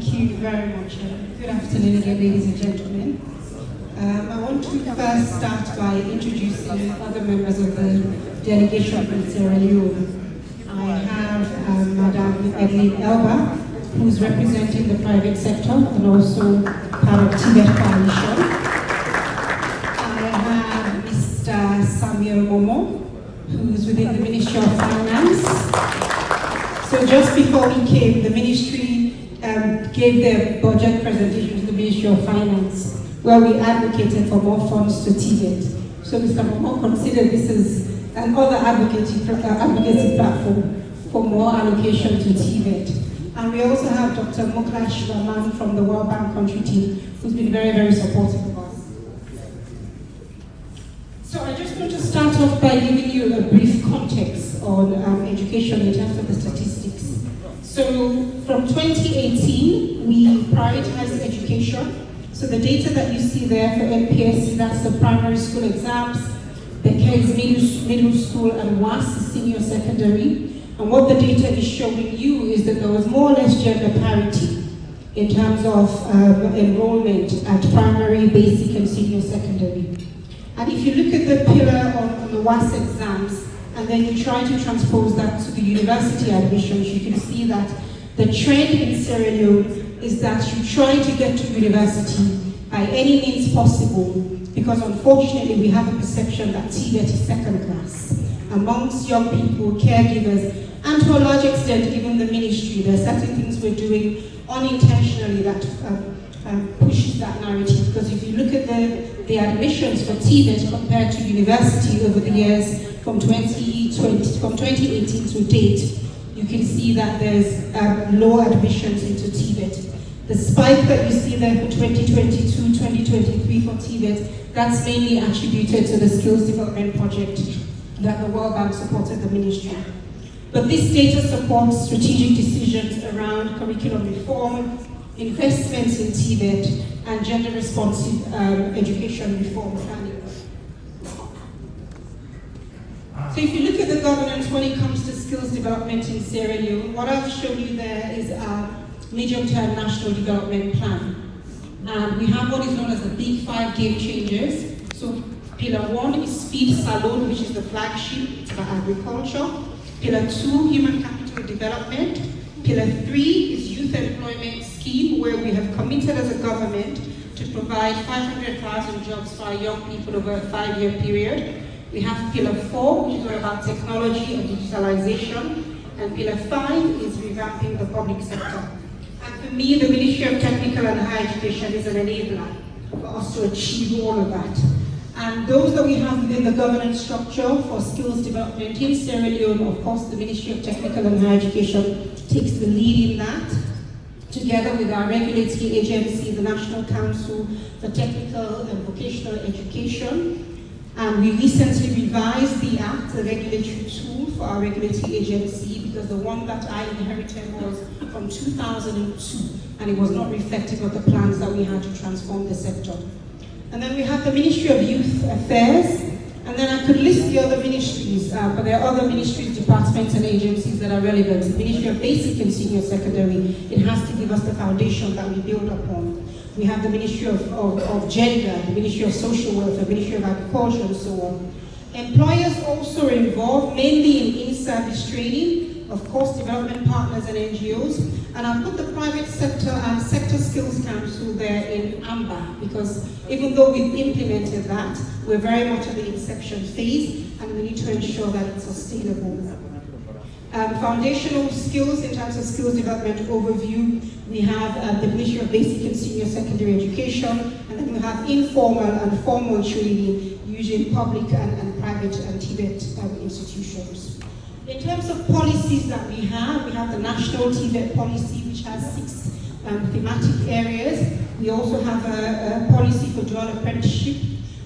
Thank you very much. Good afternoon again, ladies and gentlemen. I want to first start by introducing other members of the delegation from Sierra Leone. I have Madame Edlin Elba, who's representing the private sector and also part of Tibet Coalition. I have Mr. Samuel Momo, who's within the Ministry of Finance. So just before we came, the ministry gave their budget presentation to the Ministry of Finance, where we advocated for more funds to Tibet. So Mr. Momo considered this as another advocacy platform for more allocation to Tibet. And we also have Dr. Muklash Rahman from the World Bank country team, who's been very, very supportive of us. So I just want to start off by giving you a brief context on education in terms of the statistics. So from 2018, we prioritized education. So the data that you see there for NPSC, that's the primary school exams, the KES middle school, and WAS, senior secondary. And what the data is showing you is that there was more or less gender parity in terms of enrollment at primary, basic, and senior secondary. And if you look at the pillar on the WAS exams, and then you try to transpose that to the university admissions, you can see that the trend in Sierra Leone is that you try to get to university by any means possible, because unfortunately we have a perception that Tibet is second class. Amongst young people, caregivers, and to a large extent even the ministry, there are certain things we're doing unintentionally that pushes that narrative. Because if you look at the admissions for Tibet compared to university over the years from 2018 to date, you can see that there's low admissions into Tibet. The spike that you see there for 2022, 2023 for Tibet, that's mainly attributed to the skills development project that the World Bank supported the ministry. But this data supports strategic decisions around curriculum reform, investments in Tibet, and gender-responsive education reform planning. So if you look at the governance when it comes to skills development in Sierra Leone, what I've shown you there is our medium-term national development plan. And we have what is known as the Big 5 game changers. So Pillar 1 is Feed Salon, which is the flagship, it's for agriculture. Pillar 2, human capital development. Pillar 3 is youth employment scheme, where we have committed as a government to provide 500,000 jobs for our young people over a 5-year period. We have Pillar 4, which is all about technology and digitalization. And Pillar 5 is revamping the public sector. And for me, the Ministry of Technical and Higher Education is an enabler for us to achieve all of that. And those that we have within the governance structure for skills development in Sierra Leone, of course, the Ministry of Technical and Higher Education takes the lead in that, together with our regulatory agency, the National Council for Technical and Vocational Education. And we recently revised the act, the regulatory tool for our regulatory agency, because the one that I inherited was from 2002, and it was not reflective of the plans that we had to transform the sector. And then we have the Ministry of Youth Affairs, and then I could list the other ministries, but there are other ministries, departments, and agencies that are relevant. The Ministry of Basic and Senior Secondary, it has to give us the foundation that we build upon. We have the Ministry of Gender, the Ministry of Social Welfare, the Ministry of Agriculture, and so on. Employers also are involved, mainly in in-service training, of course, development partners and NGOs. And I've put the private sector and Sector Skills Council there in amber, because even though we've implemented that, we're very much at the inception phase, and we need to ensure that it's sustainable. Foundational skills, in terms of skills development overview, we have the Ministry of Basic and Senior Secondary Education, and then we have informal and formal training, usually public and private and Tibet institutions. In terms of policies that we have the National Tibet Policy, which has 6 thematic areas. We also have a policy for dual apprenticeship,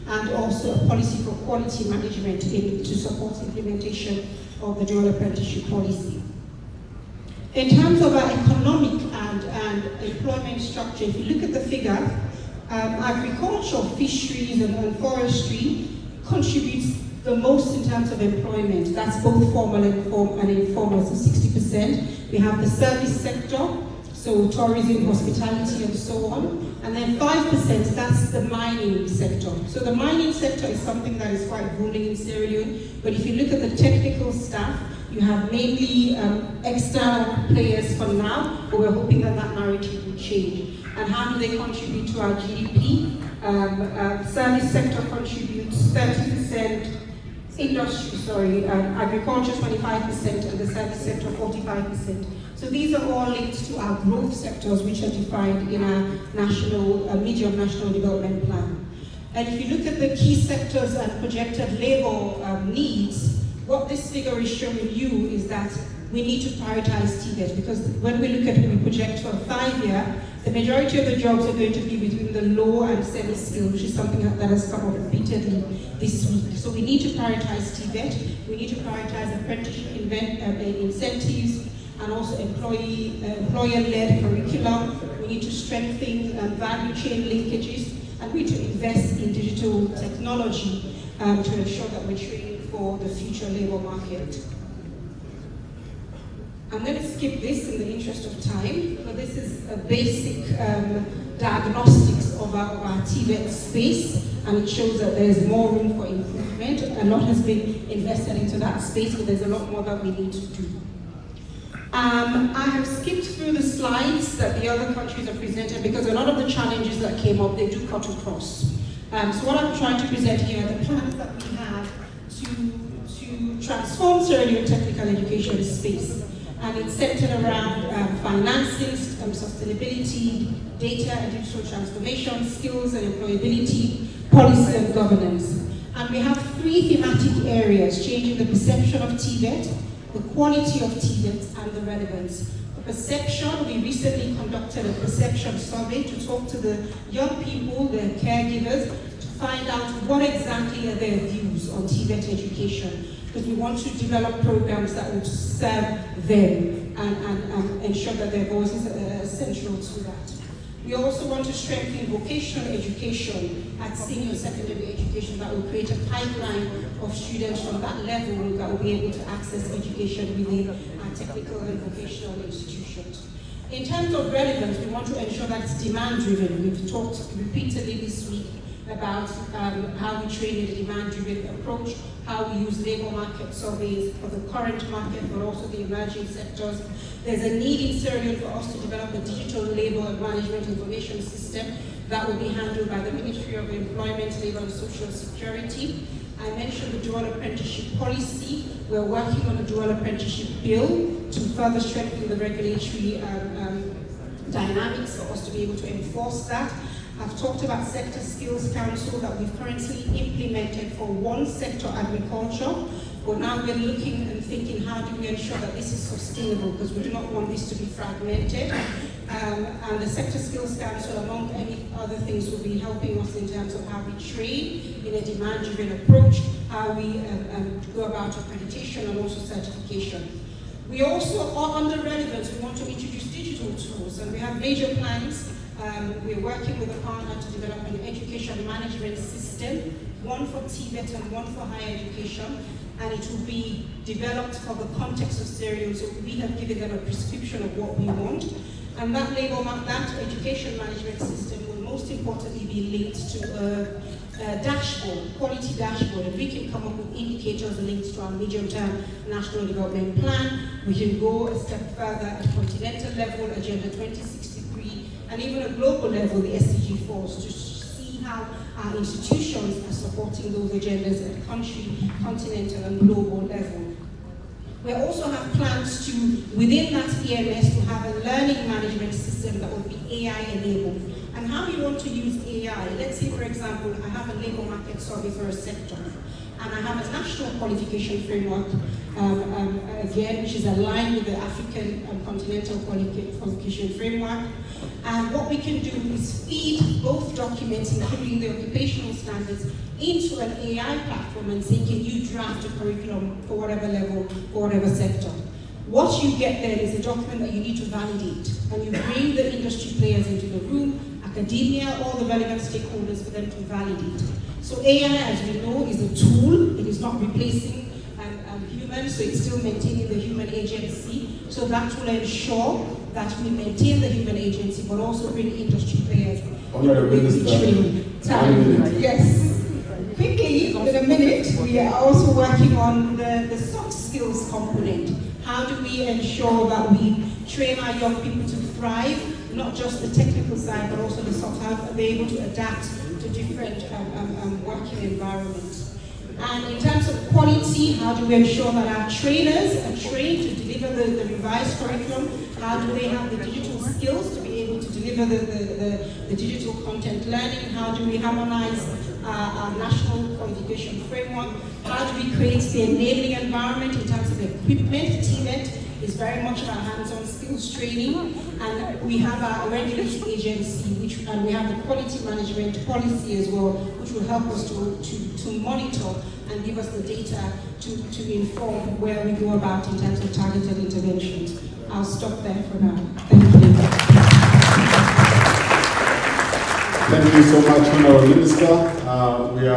and also a policy for quality management to support implementation of the dual apprenticeship policy. In terms of our economic and employment structure, if you look at the figure, agriculture, fisheries, and forestry contributes the most in terms of employment. That's both formal and informal, so 60%. We have the service sector, so tourism, hospitality, and so on. And then 5%, that's the mining sector. So the mining sector is something that is quite booming in Sierra Leone, but if you look at the technical staff, you have mainly external players for now, but we're hoping that that narrative will change. And how do they contribute to our GDP? Service sector contributes 30%, agriculture 25%, and the service sector 45%. So these are all linked to our growth sectors, which are defined in our medium national development plan. And if you look at the key sectors and projected labor needs, what this figure is showing you is that we need to prioritize TVET, because when we look at what we project for a 5-year, the majority of the jobs are going to be between the low and semi-skilled, which is something that has come up repeatedly this week. So we need to prioritize TVET, we need to prioritize apprenticeship incentives, and also employer-led curriculum. We need to strengthen value chain linkages, and we need to invest in digital technology to ensure that we're training for the future labor market. I'm going to skip this in the interest of time, but this is a basic diagnostics of our TVET space, and it shows that there's more room for improvement. A lot has been invested into that space, but there's a lot more that we need to do. I have skipped through the slides that the other countries have presented because a lot of the challenges that came up, they do cut across. So what I'm trying to present here are the plans that we have to transform Sierra Leone technical education space. And it's centered around financing, sustainability, data and digital transformation, skills and employability, policy and governance. And we have 3 thematic areas: changing the perception of TVET, the quality of TVET, and the relevance. The perception, we recently conducted a perception survey to talk to the young people, their caregivers, to find out what exactly are their views on TVET education, because we want to develop programs that will serve them and ensure that their voices are central to that. We also want to strengthen vocational education at senior secondary education that will create a pipeline of students from that level that will be able to access education within our technical and vocational institutions. In terms of relevance, we want to ensure that it's demand-driven. We've talked repeatedly this week about how we train in a demand-driven approach, how we use labor market surveys for the current market, but also the emerging sectors. There's a need in Sierra Leone for us to develop a digital labor and management information system that will be handled by the Ministry of Employment, Labor and Social Security. I mentioned the dual apprenticeship policy. We're working on a dual apprenticeship bill to further strengthen the regulatory dynamics for us to be able to enforce that. I've talked about Sector Skills Council that we've currently implemented for one sector, agriculture, but now we're looking and thinking, how do we ensure that this is sustainable, because we do not want this to be fragmented. And the Sector Skills Council, among any other things, will be helping us in terms of how we train in a demand-driven approach, how we go about accreditation and also certification. We also, under relevance, we want to introduce digital tools, and we have major plans. We're working with a partner to develop an education management system, one for TVET and one for higher education, and it will be developed for the context of Sierra Leone, so we have given them a prescription of what we want. And that education management system will most importantly be linked to a dashboard, quality dashboard, and we can come up with indicators linked to our medium-term national development plan. We can go a step further at continental level, Agenda 2063, and even at global level, the SDG 4s, to see how our institutions are supporting those agendas at country, continental, and global level. We also have plans to, within that EMS, to have a learning management system that will be AI-enabled. And how we want to use AI, let's say, for example, I have a labor market survey for a sector, and I have a national qualification framework, again, which is aligned with the African continental qualification framework. And what we can do is feed both documents, including the occupational standards, into an AI platform and say, can you draft a curriculum for whatever level, for whatever sector? What you get there is a document that you need to validate, and you bring the industry players into the room, academia, all the relevant stakeholders for them to validate. So AI, as we know, is a tool. It is not replacing humans, so it's still maintaining the human agency. So that will ensure that we maintain the human agency, but also bring industry players. Honorable Minister, yes. Quickly, in a minute, we are also working on the soft skills component. How do we ensure that we train our young people to thrive, not just the technical side, but also the soft, how are they able to adapt to different working environments. And in terms of quality, how do we ensure that our trainers are trained to deliver the revised curriculum? How do they have the digital skills to be able to deliver the digital content learning? How do we harmonize our national qualification framework? How do we create the enabling environment in terms of equipment? TVET is very much about hands-on skills training, and we have our regulatory agency, and we have the quality management policy as well, which will help us to monitor and give us the data to inform where we go about in terms of targeted interventions. I'll stop there for now. Thank you. Thank you so much, Honorable Minister. We are